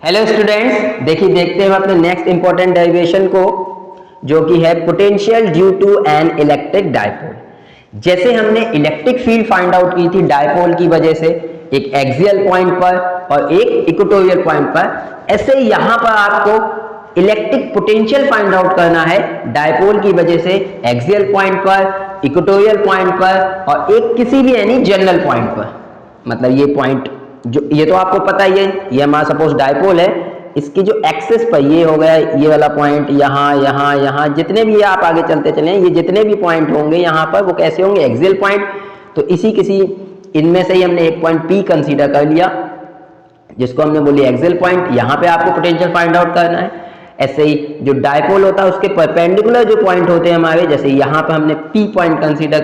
Hello students, देखिए देखते हैं अपने नेक्स्ट इंपॉर्टेंट डेरिवेशन को, जो कि है potential due to an electric dipole. जैसे हमने इलेक्ट्रिक फील्ड फाइंड आउट की थी डायपोल की वजह से, एक एक्सियल पॉइंट पर और एक इक्वेटोरियल पॉइंट पर, ऐसे यहाँ पर आपको इलेक्ट्रिक पोटेंशियल फाइंड आउट करना है डायपोल की वजह से एक्सियल पॉइंट पर, इक्वेटोरियल पॉइंट पर और एक किसी भी यानी जनरल पॉइंट पर। मतलब ये पॉइंट जो ये तो आपको पता ही है, ये हमारा सपोज डायपोल है, इसकी जो एक्सिस पर ये हो गया, ये वाला पॉइंट यहाँ यहाँ यहाँ, जितने भी आप आगे चलते चले ये जितने भी पॉइंट होंगे यहाँ पर वो कैसे होंगे, एक्सियल पॉइंट। तो इसी किसी इनमें से ही हमने एक पॉइंट P कंसीडर कर लिया, जिसको हमने बोली एक्सियल पॉइंट। यहाँ पे आपको पोटेंशियल फाइंड आउट करना है। ऐसे ही जो डायपोल होता है उसके परपेंडिकुलर जो पॉइंट होते हैं हमारे, जैसे यहाँ पे हमने P पॉइंट कंसीडर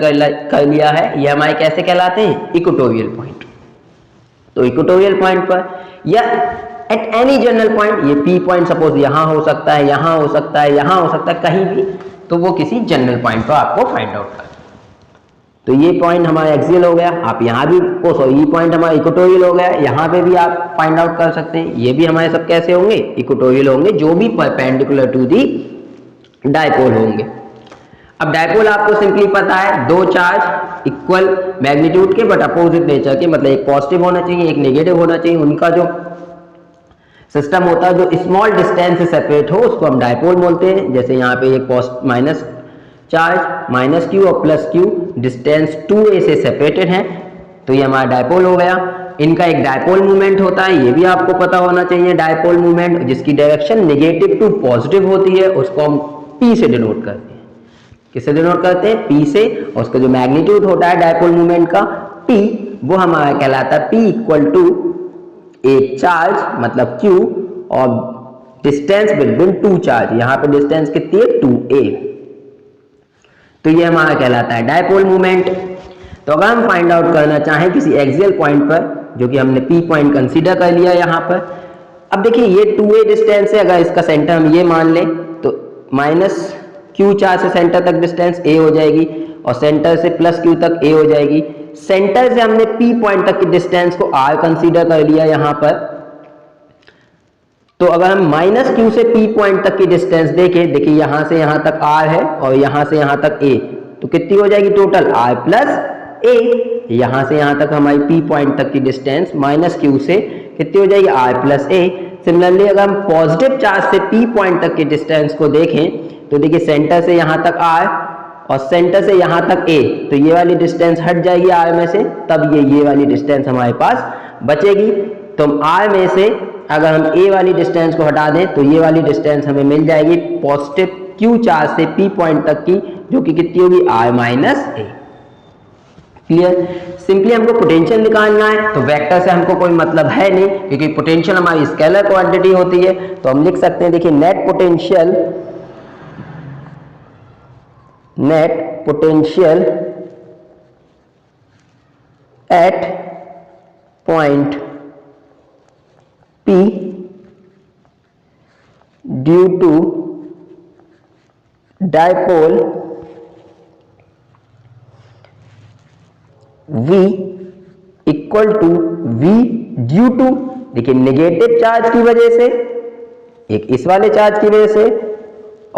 कर लिया है, ये हमारे कैसे कहलाते हैं, इक्वेटोरियल पॉइंट। तो इक्वेटोरियल पॉइंट पर या एट एनी जनरल पॉइंट, ये P पॉइंट सपोज यहाँ हो सकता है, यहाँ हो सकता है, यहाँ हो सकता है, कहीं भी, तो वो किसी जनरल पॉइंट पर आपको फाइंड आउट करना। तो ये पॉइंट हमारा एक्सियल हो गया, आप यहाँ भी ये पॉइंट हमारा इक्वेटोरियल हो गया, यहाँ पे भी आप फाइंड आउट कर सकते हैं। ये भी हमारे सब कैसे होंगे, इक्वेटोरियल होंगे, जो भी परपेंडिकुलर टू दी डायपोल होंगे। अब डायपोल आपको सिंपली पता है, दो चार्ज इक्वल मैग्नीट्यूड के बट अपोजिट नेचर के, मतलब एक पॉजिटिव होना चाहिए एक नेगेटिव होना चाहिए, उनका जो सिस्टम होता है जो स्मॉल डिस्टेंस से सेपरेट हो उसको हम डायपोल बोलते हैं। जैसे यहाँ पे एक माइनस चार्ज माइनस क्यू और प्लस क्यू डिस्टेंस 2a से सेपरेटेड है, तो ये हमारा डायपोल हो गया। इनका एक डायपोल मूवमेंट होता है, ये भी आपको पता होना चाहिए, डायपोल मूवमेंट जिसकी डायरेक्शन नेगेटिव टू पॉजिटिव होती है, उसको हम P से डिनोट करते हैं। किससे डिनोट करते हैं, P से। और उसका जो मैग्नीट्यूड होता है डायपोल मूवमेंट का P, वो हमारा कहलाता है P equal to a charge मतलब Q और डिस्टेंस बिटवीन टू चार्ज, यहाँ पे डिस्टेंस कितनी है 2a, तो ये हमारा कहलाता है डायपोल मूवमेंट। तो अगर हम फाइंड आउट करना चाहें किसी एक्सियल पॉइंट पर, जो कि हमने P पॉइंट कंसीडर कर लिया यहाँ पर, अब देखिए ये 2a डिस्टेंस है, अगर इसका सेंटर हम ये मान लें तो माइनस Q चार्ज से सेंटर तक डिस्टेंस a हो जाएगी और सेंटर से प्लस Q तक a हो जाएगी। सेंटर से हमने P पॉइंट तक की डिस्टेंस को r कंसीडर कर लिया यहाँ पर। तो अगर हम माइनस Q से P पॉइंट तक की डिस्टेंस देखें, देखिए यहाँ से यहाँ तक r है और यहाँ से यहाँ तक a, तो कितनी हो जाएगी टोटल r प्लस a। यहाँ से यहाँ तक हमारी P पॉइंट तक की डिस्टेंस माइनस Q से कितनी हो जाएगी r प्लस a। सिमिलरली अगर हम पॉजिटिव चार्ज से P पॉइंट तक की डिस्टेंस को देखें तो देखिए सेंटर से यहाँ तक r और सेंटर से यहाँ तक a, तो ये वाली डिस्टेंस हट जाएगी r में से, तब ये वाली डिस्टेंस हमारे पास बचेगी। तो हम r में से अगर हम a वाली डिस्टेंस को हटा दें तो ये वाली डिस्टेंस हमें मिल जाएगी पॉजिटिव Q चार्ज से P पॉइंट तक की, जो कि कितनी होगी r minus a। Clear. Simply हमको पोटेंशियल निकालना है, तो वेक्टर से हमको कोई मतलब है नहीं, क्योंकि पोटेंशियल हमारी स्केलर क्वांटिटी होती है। तो हम लिख सकते हैं, देखिए net potential at point P due to dipole V equal to V due to, देखिए नेगेटिव चार्ज की वजह से, एक इस वाले चार्ज की वजह से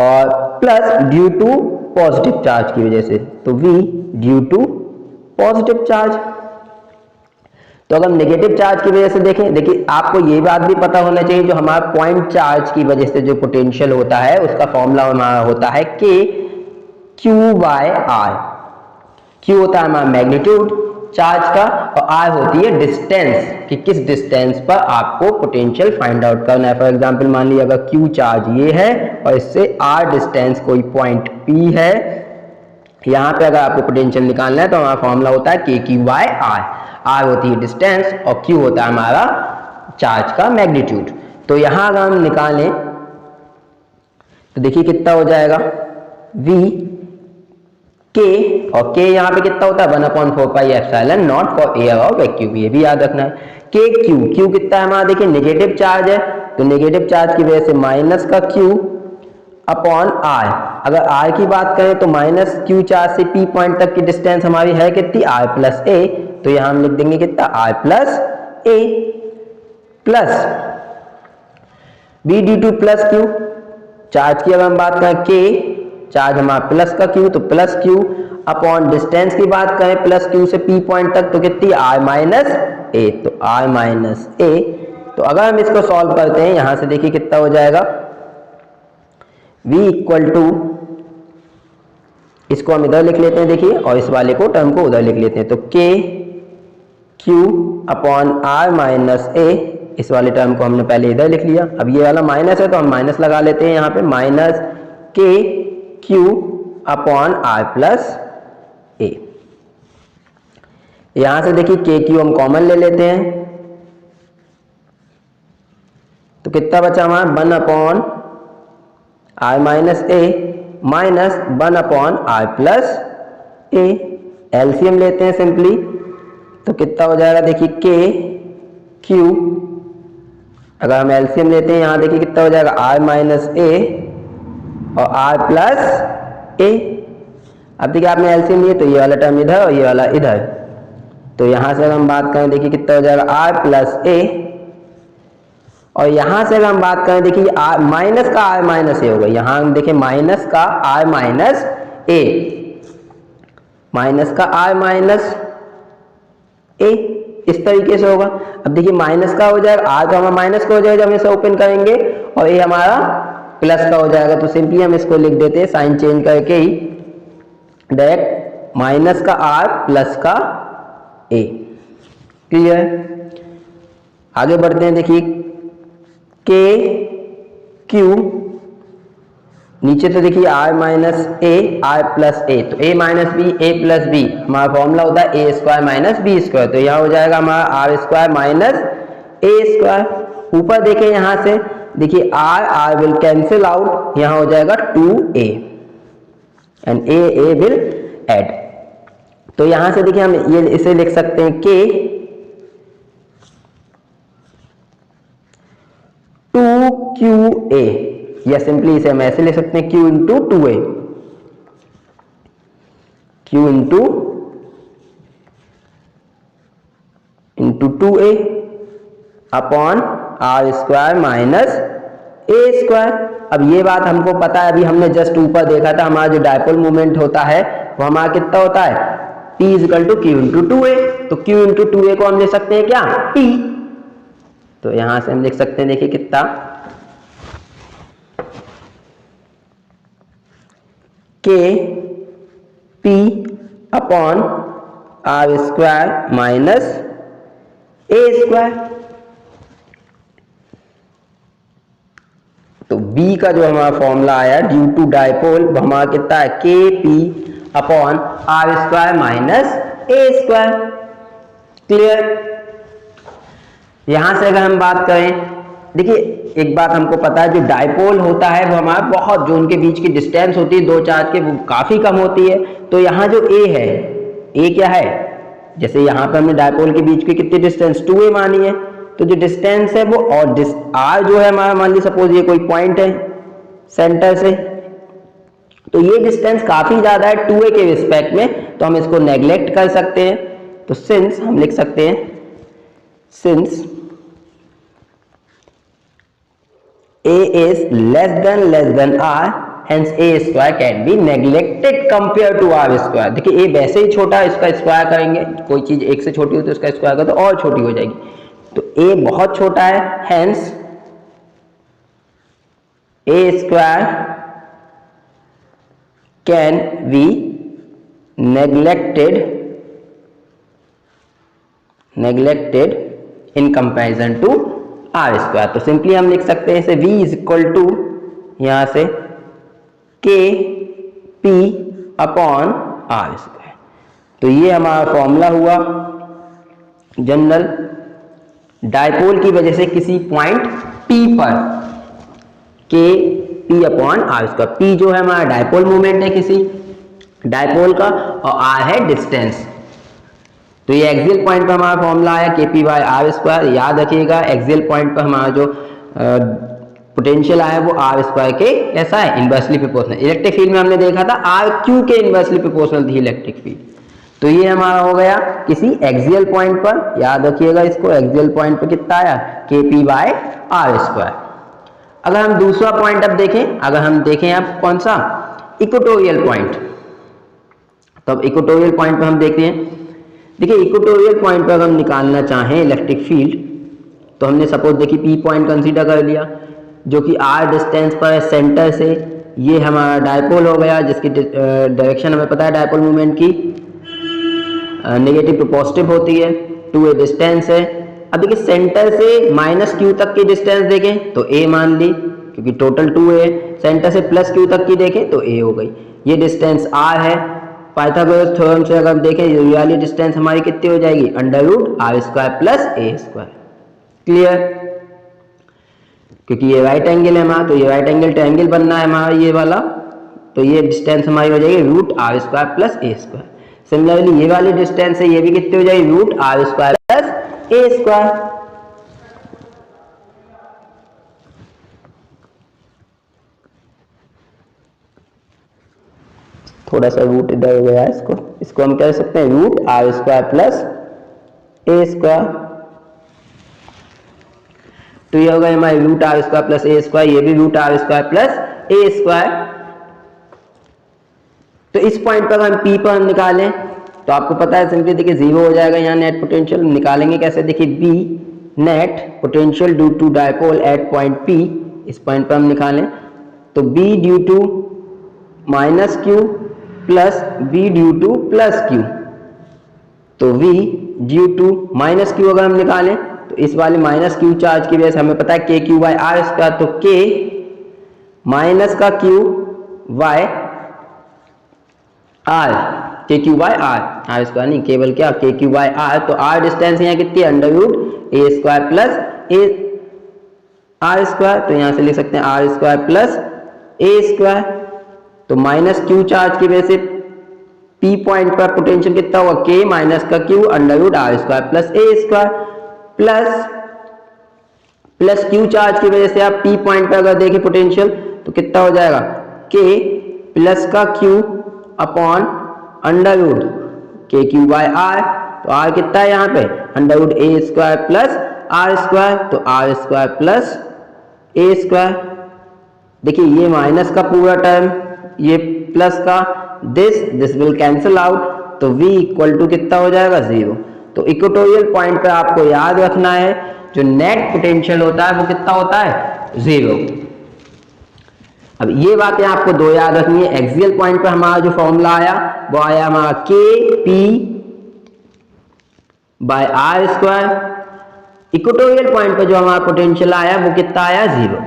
और plus due to positive charge की वजह से, तो V due to positive charge. तो अगर हम नेगेटिव चार्ज की वजह से देखें, देखिए आपको ये बात भी पता होना चाहिए, जो हमारा पॉइंट चार्ज की वजह से जो पोटेंशियल होता है उसका फॉर्मूला हमारा होता है K Q by R। Q होता है हमारा मैग्नीट्यूड चार्ज का और R होती है डिस्टेंस, कि किस डिस्टेंस पर आपको पोटेंशियल फाइंड आउट करना है। फॉर एग्जांपल मान लीजिए अगर Q चार्ज ये है और इससे R डिस्टेंस कोई पॉइंट P है, यहाँ पे अगर आपको पोटेंशियल निकालना है तो हमारा फॉर्मूला होता है K Q by R। R होती है डिस्टेंस और Q होता है हमारा चार्ज का मैग्नीट्यूड। तो यहाँ अगर हम निकालें तो देखिए कितना हो जाएगा, V K और K यहाँ पे कितना होता है 1/4 pi epsilon not for air और वैक्यूम, ये भी याद रखना है। K Q कितना है हमारा, देखिए नेगेटिव चार्ज है, तो नेगेटिव चार्ज की वजह से माइनस का Q अपॉन R। अगर R की बात करें तो माइनस Q चार्ज से P पॉइंट तक की डिस्टेंस हमारी है कितनी, R प्लस a, तो यहाँ हम लिख देंगे कितना, R plus a plus be due to plus Q, charge की अगर हम बात करें के, चार्ज हमारा प्लस का क्यू तो प्लस क्यू अपॉन डिस्टेंस की बात करें प्लस क्यू से पी पॉइंट तक तो कितनी आर माइनस ए, तो आर माइनस ए। तो अगर हम इसको सॉल्व करते हैं यहां से देखिए कितना हो जाएगा, v इक्वल टू, इसको हम इधर लिख लेते हैं देखिए और इस वाले को टर्म को उधर लिख लेते हैं, तो k q upon r minus a, इस वाले टर्म को हमने पहले इधर लिख लिया, अब ये वाला माइनस है तो हम माइनस लगा लेते हैं यहाँ पे, minus k q upon r plus a। यहां से देखिए k q हम कॉमन ले लेते हैं तो कितना बचा हमारा 1 upon r minus a minus 1 upon r plus a। LCM लेते हैं सिंपली तो कितना हो जाएगा देखिए k q, अगर हम एलसीएम लेते हैं यहां देखिए कितना हो जाएगा r माइनस a और r प्लस a। अब देखिए आपने एलसीएम लिए तो ये वाला टर्म इधर और ये वाला इधर, तो यहां से अगर हम बात करें देखिए कितना हो जाएगा r प्लस a, और यहां से अगर हम बात करें देखिए आर माइनस का आर माइनस ए होगा, यहां हम देखिए माइनस का आर माइनस ए, माइनस का आर माइनस ए इस तरीके से होगा। अब देखिए माइनस का हो जाएगा, आर तो हमारा माइनस का हो जाएगा जब हम इसे ओपन करेंगे और ए हमारा प्लस का हो जाएगा, तो सिंपली हम इसको लिख देते हैं साइन चेंज करके ही डायरेक्ट माइनस का आर प्लस का ए। क्लियर, आगे बढ़ते हैं देखिए के क्यू, नीचे तो देखिए R minus A R plus A, तो A minus B A plus B हमारा फॉर्मूला होता है A square minus B square, तो यहाँ हो जाएगा हमारा R square minus A square. ऊपर देखें यहां से देखिए R R will cancel out, यहाँ हो जाएगा 2a and A will add, तो यहां से देखिए हम ये इसे लिख सकते हैं के 2qa, या सिंपली इसे हम ऐसे लिख सकते हैं q into 2a, q into 2a upon R square minus A square. अब ये बात हमको पता है, अभी हमने जस्ट ऊपर देखा था हमारा जो डायपोल मोमेंट होता है वो हमारा कितना होता है P equal to Q into 2a, तो q इंटू 2a को हम लिख सकते हैं क्या P, तो यहां से हम लिख सकते हैं देखिए कितना K P upon R square minus A square. तो B का जो हमारा फॉर्मूला आया ड्यू टू डायपोल वो हमारा कितना है K P upon R square minus A square. Clear, यहां से अगर हम बात करें देखिए एक बात हमको पता है जो डायपोल होता है वो हमारा बहुत, जो उनके बीच की डिस्टेंस होती है दो चार्ज के वो काफी कम होती है, तो यहाँ जो ए है, ए क्या है, जैसे यहाँ पे हमने डायपोल के बीच की कितनी डिस्टेंस 2a मानी है, तो जो डिस्टेंस है वो और आर जो है हमारा, मान ली सपोज ये कोई पॉइंट है सेंटर से, तो ये डिस्टेंस काफी ज्यादा है 2a के रिस्पेक्ट में, तो हम इसको नेग्लेक्ट कर सकते हैं, तो सिंस हम लिख सकते हैं since a is less than r, hence a square can be neglected compared to r square। देखिए a वैसे ही छोटा है, इसका स्क्वायर करेंगे, कोई चीज एक से छोटी हो तो इसका स्क्वायर करें तो और छोटी हो जाएगी, तो a बहुत छोटा है, hence a square can be neglected in comparison to R square. तो सिंपली हम लिख सकते हैं इसे v इज इक्वल टू यहां से के पी अपॉन आर स्क्वायर। तो ये हमारा फॉर्मूला हुआ जनरल डायपोल की वजह से किसी पॉइंट P पर K P upon R square. P जो है हमारा डायपोल मोमेंट है किसी डायपोल का और R है डिस्टेंस, तो ये एक्सियल पॉइंट पर हमारा फॉर्मूला आया के पी बाय आर स्क्वायर। याद रखिएगा एक्सियल पॉइंट पर हमारा जो पोटेंशियल आया वो आर स्क्वायर के ऐसा है इनवर्सली प्रोपोर्शनल। इलेक्ट्रिक फील्ड में हमने देखा था आर क्यू के इनवर्सली प्रोपोर्शनल थी इलेक्ट्रिक फील्ड, तो ये हमारा हो गया किसी एक्सियल पॉइंट पर, याद रखिएगा इसको, एक्सियल पॉइंट पर कितना आया के पी बाय आर स्क्वायर। अगर हम दूसरा पॉइंट अब देखें, अगर हम देखें अब कौन सा, इक्वेटोरियल पॉइंट, तो अब इक्वेटोरियल पॉइंट पे हम देखते हैं। देखिए इक्वेटोरियल पॉइंट पे अगर हम निकालना चाहें इलेक्ट्रिक फील्ड, तो हमने सपोज देखिए पी पॉइंट कंसीडर कर लिया जो कि आर डिस्टेंस पर है सेंटर से। ये हमारा डायपोल हो गया जिसकी डायरेक्शन हमें पता है डायपोल मूवमेंट की नेगेटिव टू पॉजिटिव होती है, 2a डिस्टेंस है। अब देखिए सेंटर से माइनस क्यू तक की डिस्टेंस देखें तो a मान ली क्योंकि टोटल 2a है, सेंटर से प्लस क्यू तक की देखें तो a हो गई। ये डिस्टेंस r है। पाइथागोरस थ्योरम से अगर देखें ये वाली डिस्टेंस हमारी कितनी हो जाएगी, √r² प्लस a²। क्लियर, क्योंकि ये राइट एंगल है हमारा, तो ये राइट एंगल ट्रायंगल बनना है हमारा ये वाला, तो ये डिस्टेंस हमारी हो जाएगी √r² प्लस a²। सिमिलरली ये वाली डिस्टेंस है, ये भी कितनी हो जाएगी, √r² प्लस a²। थोड़ा सा रूट इधर हो गया है, इसको हम कह सकते हैं √r² प्लस a²। तो ये होगा हमारे √r² प्लस a², ये भी √r² प्लस a²। तो इस पॉइंट पर हम P पर हम निकालें तो आपको पता है सिंपली देखिए 0 हो जाएगा यहाँ नेट पोटेंशियल। निकालेंगे कैसे, देखिए B net potential due to dipole at point P, इस पॉइंट पर हम निकालें तो B due to minus Q plus B due to plus Q, तो V due to minus Q अगर हम निकालें तो इस वाले माइनस Q चार्ज की वजह से हमें पता है KQ/R², तो K माइनस का Q y R, KQ/R, R² नहीं केवल क्या KQ/R, तो R डिस्टेंस यहाँ कितनी है, √a² प्लस r², तो यहाँ से लिख सकते हैं r² प्लस a²। तो माइनस Q चार्ज की वजह से P पॉइंट पर पोटेंशियल कितना होगा, K माइनस का Q √r² plus a² plus Q charge की वजह से आप P पॉइंट पर अगर देखें पोटेंशियल तो कितना हो जाएगा, K प्लस का Q अपॉन √KQ/R, तो R कितना है यहाँ पे, √a² प्लस r², तो r² प्लस a²। देखिए ये माइनस का पूरा टर्म, ये प्लस का, दिस विल कैंसिल आउट, तो V इक्वल टू कितना हो जाएगा, 0। तो इक्वेटोरियल पॉइंट पे आपको याद रखना है जो नेट पोटेंशियल होता है वो कितना होता है, 0। अब ये बातें आपको दो याद रखनी है। एक्सियल पॉइंट पर हमारा जो फॉर्मूला आया वो आया हमारा KP/r²। इक्वेटोरियल पॉइंट पर जो हमारा पोटेंशियल आया वो कितना आया, 0।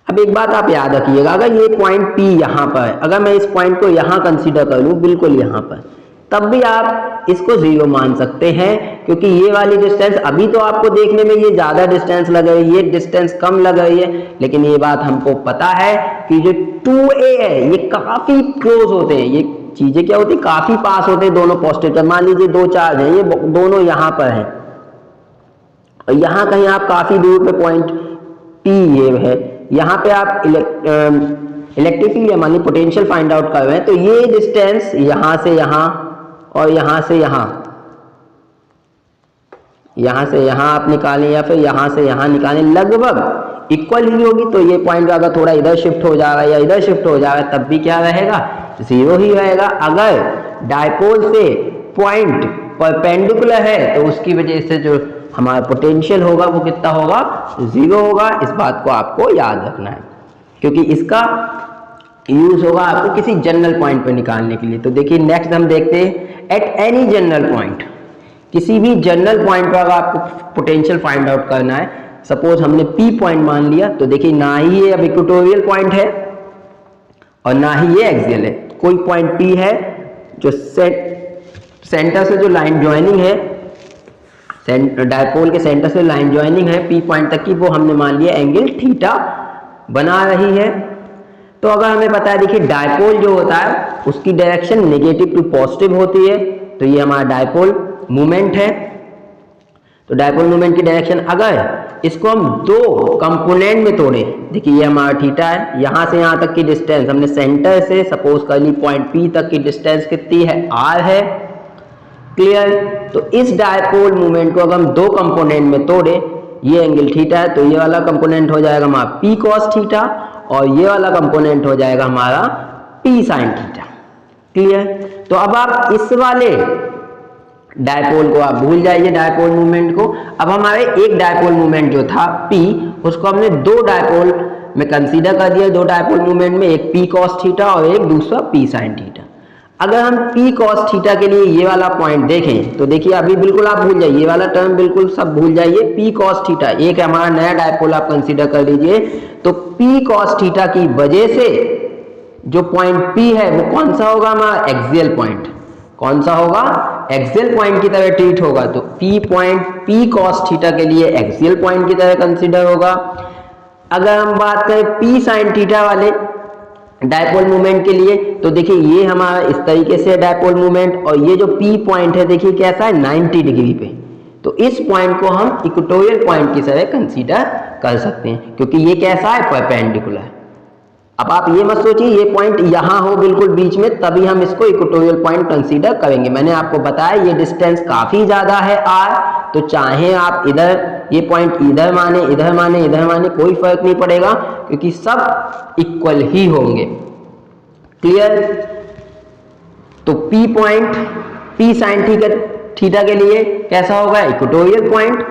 अब एक बात आप याद रखिएगा, अगर ये पॉइंट P यहाँ पर है, अगर मैं इस पॉइंट को यहाँ कंसीडर कर लूँ बिल्कुल यहाँ पर, तब भी आप इसको 0 मान सकते हैं क्योंकि ये वाली डिस्टेंस अभी तो आपको देखने में ये ज्यादा डिस्टेंस लग रही है, ये डिस्टेंस कम लग रही है, लेकिन ये बात हमको पता है कि जो 2a है ये काफी क्लोज होते हैं, ये चीजें क्या होती है, काफी पास होते हैं दोनों पॉजिटिव। मान लीजिए दो चार्ज हैं, ये दोनों यहाँ पर हैं और यहाँ कहीं आप काफी दूर पे पॉइंट P ये है, यहाँ पे आप इलेक्ट्रिक फील्ड मान ली पोटेंशियल फाइंड आउट कर रहे हैं, तो ये डिस्टेंस यहाँ से यहाँ और यहाँ से यहाँ, यहाँ से यहाँ आप निकालें या फिर यहाँ से यहाँ निकालें, लगभग इक्वल ही होगी। तो ये पॉइंट अगर थोड़ा इधर शिफ्ट हो जाएगा या इधर शिफ्ट हो जाएगा तब भी क्या रहेगा, 0 ही रहेगा। अगर डायपोल से पॉइंट परपेंडिकुलर है तो उसकी वजह से जो हमारा पोटेंशियल होगा वो कितना होगा, 0 होगा। इस बात को आपको याद रखना है क्योंकि इसका यूज होगा आपको किसी जनरल पॉइंट पर निकालने के लिए। तो देखिए नेक्स्ट हम देखते हैं एट एनी जनरल पॉइंट, किसी भी जनरल पॉइंट पर अगर आपको पोटेंशियल फाइंड आउट करना है, सपोज हमने P पॉइंट मान लिया, तो देखिए ना ही ये अब इक्वेटोरियल पॉइंट है और ना ही ये एक्सियल है, कोई पॉइंट P है जो सेंटर से जो लाइन ज्वाइनिंग है, डायपोल के सेंटर से लाइन ज्वाइनिंग है P पॉइंट तक की, वो हमने मान लिया एंगल थीटा बना रही है। तो अगर हमें पता है देखिए डायपोल जो होता है उसकी डायरेक्शन नेगेटिव टू पॉजिटिव होती है, तो ये हमारा डायपोल मूवमेंट है। तो डायपोल मूवमेंट की डायरेक्शन अगर इसको हम दो कंपोनेंट में तोड़े, देखिए ये हमारा थीटा है, यहाँ से यहाँ तक की डिस्टेंस हमने सेंटर से सपोज कर ली पॉइंट P तक की डिस्टेंस कितनी है, r है। क्लियर, तो इस डायपोल मूवमेंट को अगर हम दो कंपोनेंट में तोड़े, ये एंगल थीटा है, तो ये वाला कंपोनेंट हो जाएगा हमारा पी कॉस थीटा और ये वाला कंपोनेंट हो जाएगा हमारा पी साइन थीटा। क्लियर? तो अब आप इस वाले डायपोल को आप भूल जाइए, डायपोल मूवमेंट को। अब हमारे एक डायपोल मूवमेंट जो था P, उसको हमने दो डायपोल में कंसीडर कर दिया, दो डायपोल मूवमेंट में, एक P cos थीटा और एक दूसरा P sin थीटा। अगर हम P cos थीटा के लिए ये वाला पॉइंट देखें तो देखिए अभी बिल्कुल आप भूल जाइए, ये वाला टर्म बिल्कुल सब भूल जाइए। P cos थीटा एक हमारा नया डायपोल आप कंसीडर कर लीजिए, तो P cos थीटा की वजह से जो पॉइंट P है वो कौन सा होगा हमारा एक्सियल पॉइंट। कौन सा होगा? एक्सियल पॉइंट की तरह ट्रीट होगा। तो P point P cos theta के लिए एक्सियल पॉइंट की तरह कंसीडर होगा। अगर हम बात करें P sin थीटा वाले डायपोल मूवमेंट के लिए, तो देखिए ये हमारा इस तरीके से डायपोल मूवमेंट, और ये जो P पॉइंट है देखिए कैसा है 90 डिग्री पे। तो इस पॉइंट को हम इक्वेटोरियल पॉइंट की तरह कंसीडर कर सकते हैं, क्योंकि ये कैसा है? परपेंडिकुलर। अब आप ये मत सोचिए ये पॉइंट यहां हो बिल्कुल बीच में तभी हम इसको इक्वेटोरियल पॉइंट कंसीडर करेंगे। मैंने आपको बताया ये डिस्टेंस काफी ज्यादा है r, तो चाहे आप इधर ये पॉइंट इधर माने, इधर माने, इधर माने, कोई फर्क नहीं पड़ेगा, क्योंकि सब इक्वल ही होंगे। क्लियर? तो P point P sin theta के लिए कैसा होगा? Equatorial point.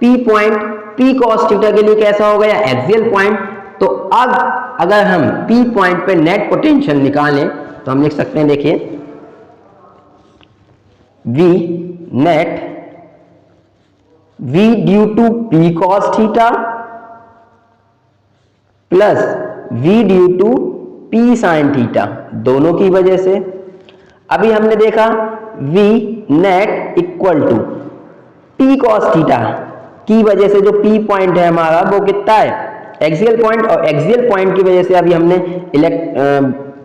P point P cos theta के लिए कैसा होगा? या एक्सियल पॉइंट। तो अब अगर हम P पॉइंट पे नेट पोटेंशियल निकालें तो हम लिख सकते हैं, देखिए V net V due to P cos theta plus V due to P sin theta, दोनों की वजह से। अभी हमने देखा V net equal to P cos theta की वजह से जो P पॉइंट है हमारा वो कितना है? एक्सियल पॉइंट, और एक्सियल पॉइंट की वजह से अभी हमने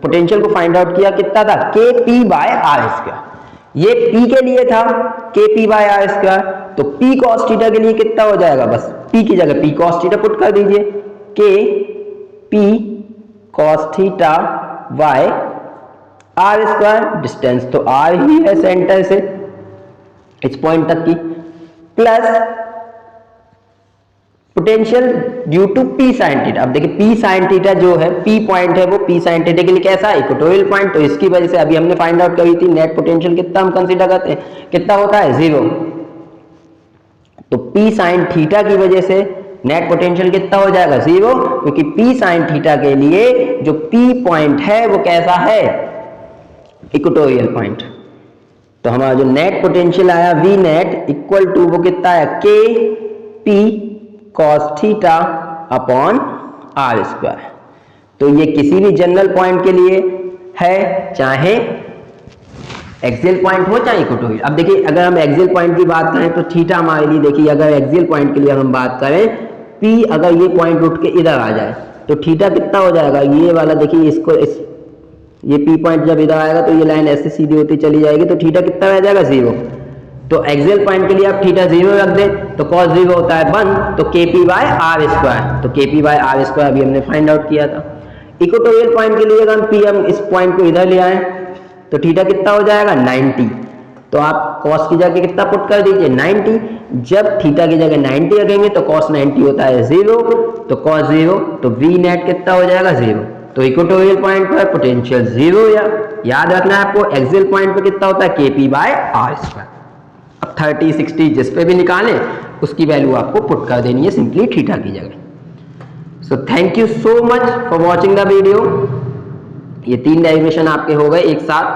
पोटेंशियल को फाइंड आउट किया, कितना था? Kp by R square. ये P के लिए था Kp बाय आर स्क्वायर, तो P cos थीटा के लिए कितना हो जाएगा? बस P की जगह P cos थीटा पुट कर दीजिए, Kp cos theta by R square. Distance तो r ही है सेंटर से इस पॉइंट तक की, plus potential due to P sin theta. अब देखिए P sin थीटा जो है P पॉइंट है वो P sin थीटा के लिए कैसा है? Equatorial point. तो इसकी वजह से अभी हमने फाइंड आउट करी थी नेट पोटेंशियल कितना हम कंसीडर करते हैं, कितना होता है? 0। तो P sin थीटा की वजह से नेट पोटेंशियल कितना हो जाएगा? 0, क्योंकि P sin थीटा के लिए जो P पॉइंट है वो कैसा है? Equatorial point. तो हमारा जो नेट पोटेंशियल आया V नेट इक्वल टू वो कितना है? Kp cos theta upon R square. तो ये किसी भी जनरल पॉइंट के लिए है, चाहे एक्सियल पॉइंट हो चाहे इक्वेटोरियल। अब देखिए अगर हम एक्सियल पॉइंट की बात करें तो थीटा हमारे लिए, देखिए अगर एक्सियल पॉइंट के लिए हम बात करें, P अगर ये पॉइंट उठ के इधर आ जाए तो थीटा कितना हो जाएगा? ये वाला देखिए ये P पॉइंट जब इधर आएगा तो ये लाइन ऐसे सीधी होती चली जाएगी, तो थीटा कितना रह जाएगा? 0। तो एक्सियल पॉइंट के लिए आप थीटा 0 रख दें तो cos 0 होता है 1, तो Kp बाय आर स्क्वायर। तो Kp बाय आर स्क्वायर अभी हमने फाइंड आउट किया था। इक्वेटोरियल पॉइंट के लिए अगर हम इस पॉइंट को इधर ले आए तो थीटा कितना हो जाएगा? 90। तो आप cos की जगह कितना पुट कर दीजिए? 90। जब थीटा की जगह 90 रखेंगे तो cos 90 होता है 0, तो cos 0, तो V नेट कितना हो जाएगा? 0। तो इक्वेटोरियल पॉइंट पर पोटेंशियल 0, याद रखना है आपको। एक्सियल पॉइंट पर कितना होता है? Kp by R square. अब 30, 60 जिस पे भी निकालें उसकी वैल्यू आपको पुट कर देनी है सिंपली थीटा की जगह। So thank you so much for watching the video. ये 3 डेरिवेशन आपके हो गए एक साथ।